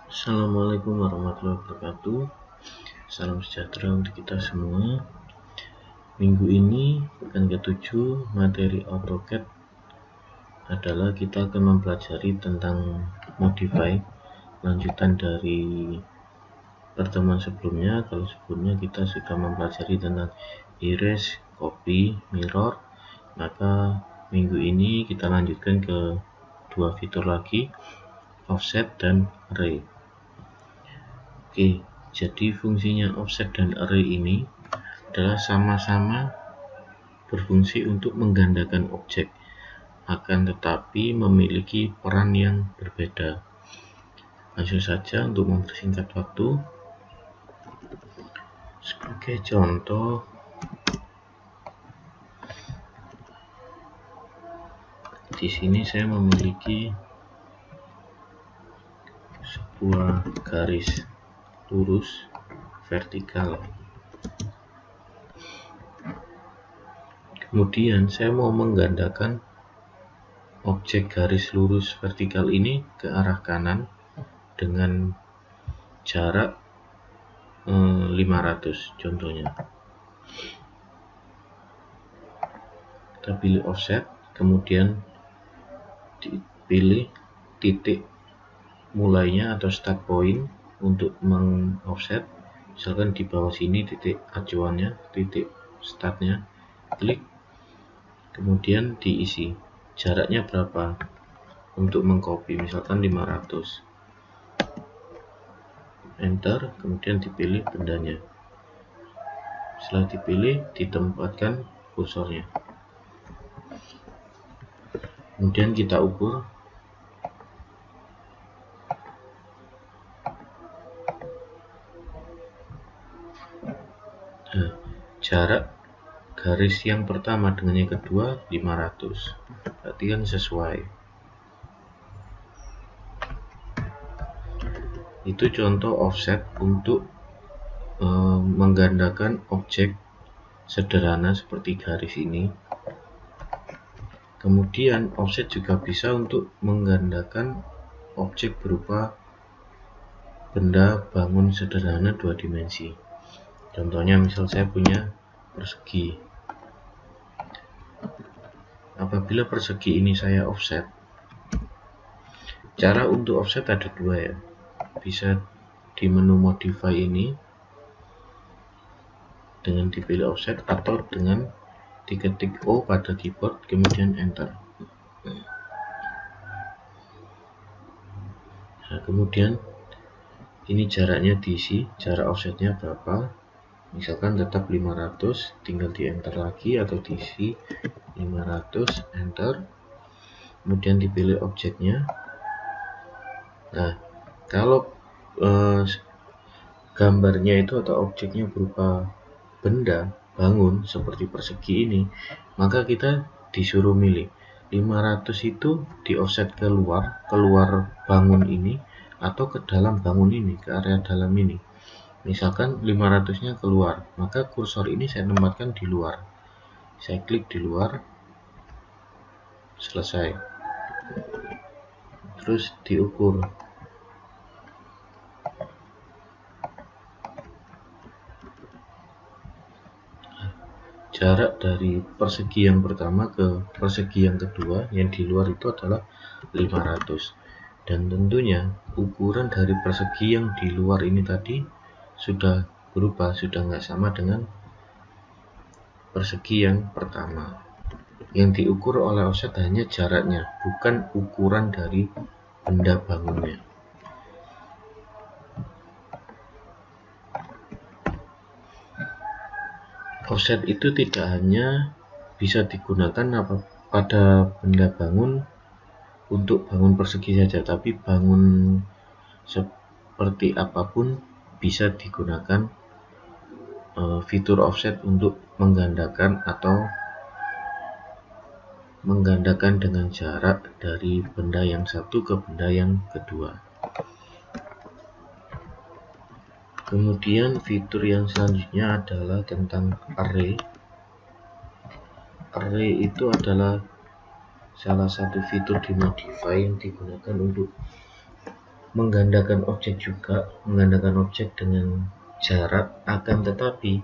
Assalamualaikum warahmatullahi wabarakatuh. Salam sejahtera untuk kita semua. Minggu ini, pekan ke-7, materi AutoCAD adalah kita akan mempelajari tentang modify, lanjutan dari pertemuan sebelumnya. Kalau sebelumnya kita sudah mempelajari tentang erase, copy, mirror, maka minggu ini kita lanjutkan ke dua fitur lagi, offset dan array. Oke, jadi fungsinya offset dan array ini adalah sama-sama berfungsi untuk menggandakan objek, akan tetapi memiliki peran yang berbeda. Langsung saja untuk mempersingkat waktu. Sebagai contoh, di sini saya memiliki sebuah garis lurus vertikal. Kemudian saya mau menggandakan objek garis lurus vertikal ini ke arah kanan dengan jarak 500 contohnya. Kita pilih offset, kemudian dipilih titik mulainya atau start point untuk mengoffset. Misalkan di bawah sini titik acuannya, titik startnya, klik, kemudian diisi jaraknya berapa untuk mengcopy, misalkan 500, enter, kemudian dipilih bendanya. Setelah dipilih, ditempatkan kursornya, kemudian kita ukur. Nah, jarak garis yang pertama dengan yang kedua 500, berarti kan sesuai. Itu contoh offset untuk menggandakan objek sederhana seperti garis ini. Kemudian offset juga bisa untuk menggandakan objek berupa benda bangun sederhana 2 dimensi. Contohnya misal saya punya persegi. Apabila persegi ini saya offset, cara untuk offset ada dua ya. Bisa di menu modify ini dengan dipilih offset, atau dengan diketik O pada keyboard kemudian enter. Nah, kemudian ini jaraknya diisi, jarak offsetnya berapa, misalkan tetap 500, tinggal di enter lagi atau diisi 500, enter, kemudian dipilih objeknya. Nah, kalau gambarnya itu atau objeknya berupa benda bangun seperti persegi ini, maka kita disuruh milih 500 itu di offset keluar bangun ini atau ke dalam bangun ini, ke area dalam ini. Misalkan 500 nya keluar, maka kursor ini saya tempatkan di luar. Saya klik di luar, selesai. Terus diukur. Jarak dari persegi yang pertama ke persegi yang kedua yang di luar itu adalah 500. Dan tentunya ukuran dari persegi yang di luar ini tadi sudah berubah, sudah nggak sama dengan persegi yang pertama. Yang diukur oleh offset hanya jaraknya, bukan ukuran dari benda bangunnya. Offset itu tidak hanya bisa digunakan pada benda bangun untuk bangun persegi saja, tapi bangun seperti apapun bisa digunakan fitur offset untuk menggandakan atau menggandakan dengan jarak dari benda yang satu ke benda yang kedua. Kemudian fitur yang selanjutnya adalah tentang array. Array itu adalah salah satu fitur di modify yang digunakan untuk menggandakan objek juga, menggandakan objek dengan jarak, akan tetapi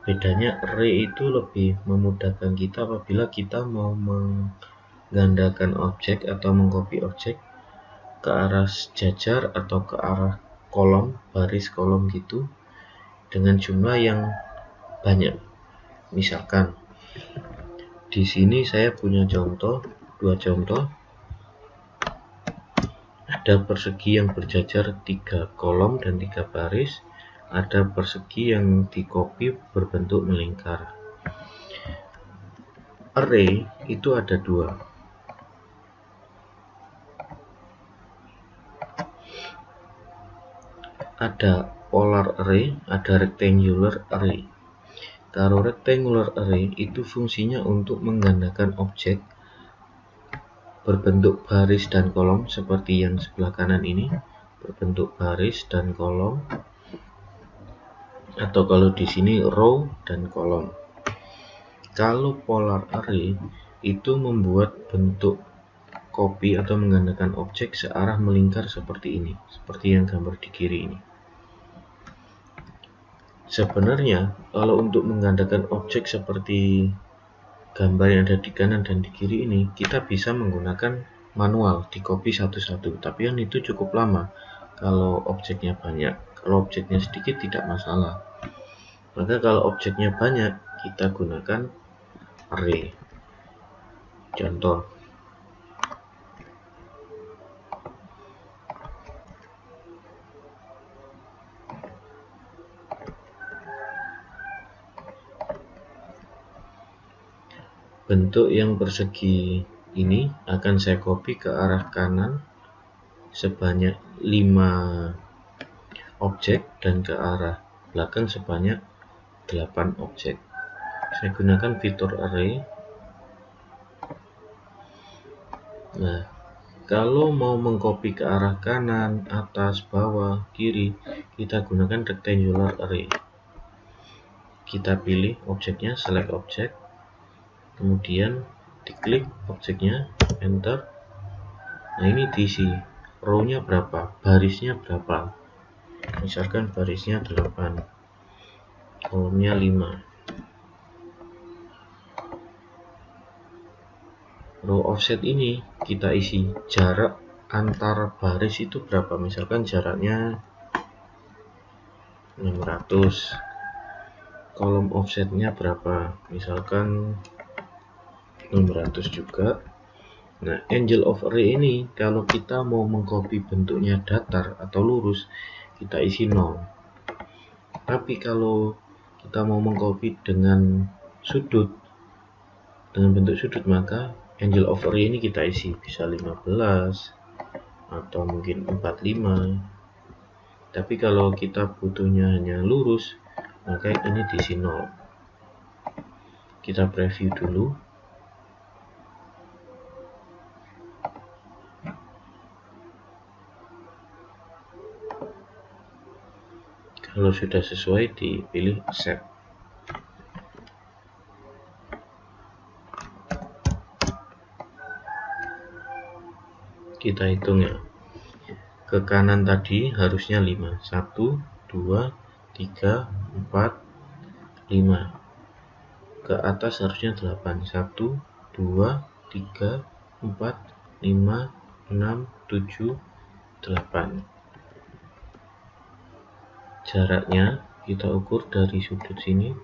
bedanya array itu lebih memudahkan kita apabila kita mau menggandakan objek atau mengcopy objek ke arah sejajar atau ke arah kolom, baris kolom gitu, dengan jumlah yang banyak. Misalkan di sini saya punya contoh, dua contoh. Ada persegi yang berjajar 3 kolom dan 3 baris. Ada persegi yang di-copy berbentuk melingkar. Array itu ada 2. Ada polar array, ada rectangular array. Kalau rectangular array itu fungsinya untuk menggandakan objek berbentuk baris dan kolom seperti yang sebelah kanan ini, berbentuk baris dan kolom, atau kalau di sini row dan kolom. Kalau polar array itu membuat bentuk copy atau menggandakan objek searah melingkar seperti ini, seperti yang gambar di kiri ini. Sebenarnya kalau untuk menggandakan objek seperti gambar yang ada di kanan dan di kiri ini, kita bisa menggunakan manual, di copy satu-satu, tapi yang itu cukup lama kalau objeknya banyak. Kalau objeknya sedikit tidak masalah. Maka kalau objeknya banyak, kita gunakan array. Contoh, bentuk yang persegi ini akan saya copy ke arah kanan sebanyak 5 objek dan ke arah belakang sebanyak 8 objek. Saya gunakan fitur array. Nah, kalau mau mengcopy ke arah kanan, atas, bawah, kiri, kita gunakan rectangular array. Kita pilih objeknya, select object, kemudian diklik objeknya, enter. Nah, ini diisi row-nya berapa, barisnya berapa. Misalkan barisnya 8, kolomnya 5. Row offset ini kita isi jarak antar baris itu berapa, misalkan jaraknya 600. Kolom offsetnya berapa, misalkan 600 juga. Nah, angel of array ini kalau kita mau mengcopy bentuknya datar atau lurus, kita isi 0. Tapi kalau kita mau mengcopy dengan sudut, dengan bentuk sudut, maka angel of array ini kita isi bisa 15 atau mungkin 45. Tapi kalau kita butuhnya hanya lurus, maka ini diisi 0. Kita preview dulu. Kalau sudah sesuai, dipilih accept. Kita hitung ya. Ke kanan tadi harusnya 5. 1, 2, 3, 4, 5. Ke atas harusnya 8. 1, 2, 3, 4, 5, 6, 7, 8. Jaraknya kita ukur dari sudut sini.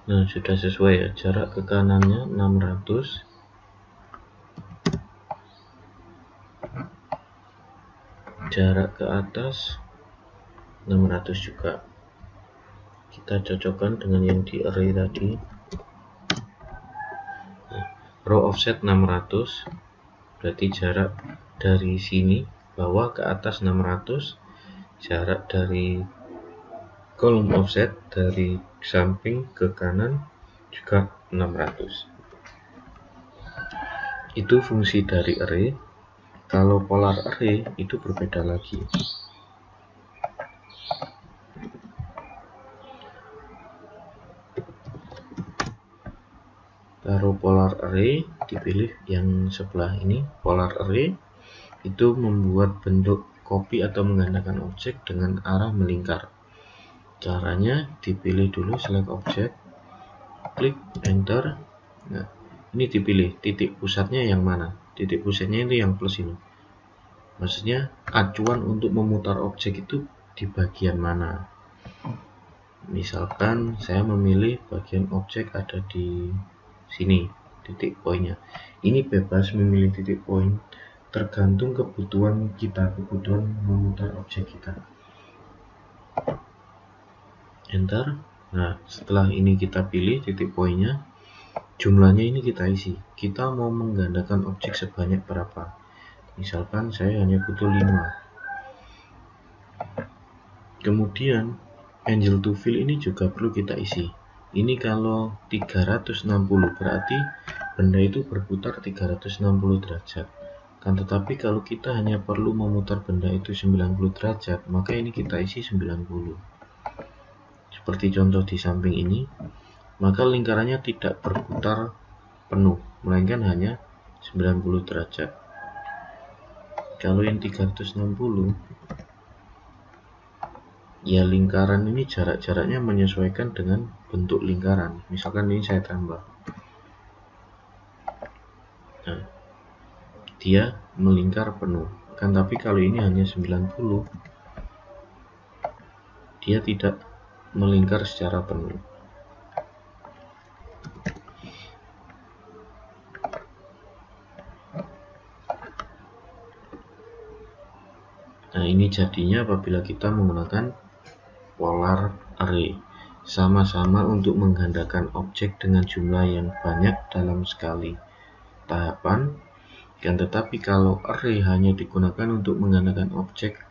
Nah, sudah sesuai ya, jarak ke kanannya 600. Jarak ke atas 600 juga. Kita cocokkan dengan yang di array tadi. Nah, row offset 600, berarti jarak dari sini bawah ke atas 600. Jarak dari kolom offset dari samping ke kanan juga 600. Itu fungsi dari array. Kalau polar array itu berbeda lagi. Taruh polar array, dipilih yang sebelah ini. Polar array itu membuat bentuk copy atau menggandakan objek dengan arah melingkar. Caranya dipilih dulu select object, klik enter. Nah, ini dipilih titik pusatnya yang mana. Titik pusatnya itu yang plus ini. Maksudnya acuan untuk memutar objek itu di bagian mana. Misalkan saya memilih bagian objek ada di sini, titik poinnya. Ini bebas memilih titik poin, tergantung kebutuhan kita, kebutuhan memutar objek kita. Enter. Nah, setelah ini kita pilih titik poinnya, jumlahnya ini kita isi. Kita mau menggandakan objek sebanyak berapa? Misalkan saya hanya butuh 5. Kemudian angel to fill ini juga perlu kita isi. Ini kalau 360 berarti benda itu berputar 360 derajat. Kan tetapi kalau kita hanya perlu memutar benda itu 90 derajat, maka ini kita isi 90. Seperti contoh di samping ini, maka lingkarannya tidak berputar penuh, melainkan hanya 90 derajat. Kalau yang 360, ya lingkaran ini jarak-jaraknya menyesuaikan dengan bentuk lingkaran. Misalkan ini saya tambah. Nah, dia melingkar penuh. Kan tapi kalau ini hanya 90, dia tidak melingkar secara penuh. Nah, ini jadinya apabila kita menggunakan polar array. Sama-sama untuk menggandakan objek dengan jumlah yang banyak dalam sekali tahapan. Dan tetapi kalau array hanya digunakan untuk menggandakan objek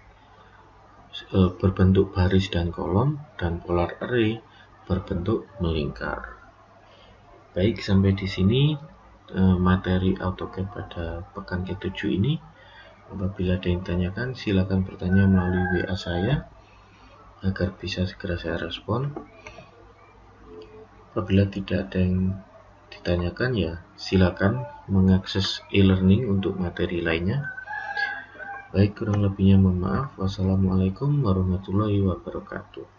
berbentuk baris dan kolom, dan polar array berbentuk melingkar. Baik, sampai di sini materi AutoCAD pada pekan ke-7 ini. Apabila ada yang ditanyakan, silakan bertanya melalui WA saya agar bisa segera saya respon. Apabila tidak ada yang ditanyakan, ya silakan mengakses e-learning untuk materi lainnya. Baik, kurang lebihnya mohon maaf. Wassalamualaikum warahmatullahi wabarakatuh.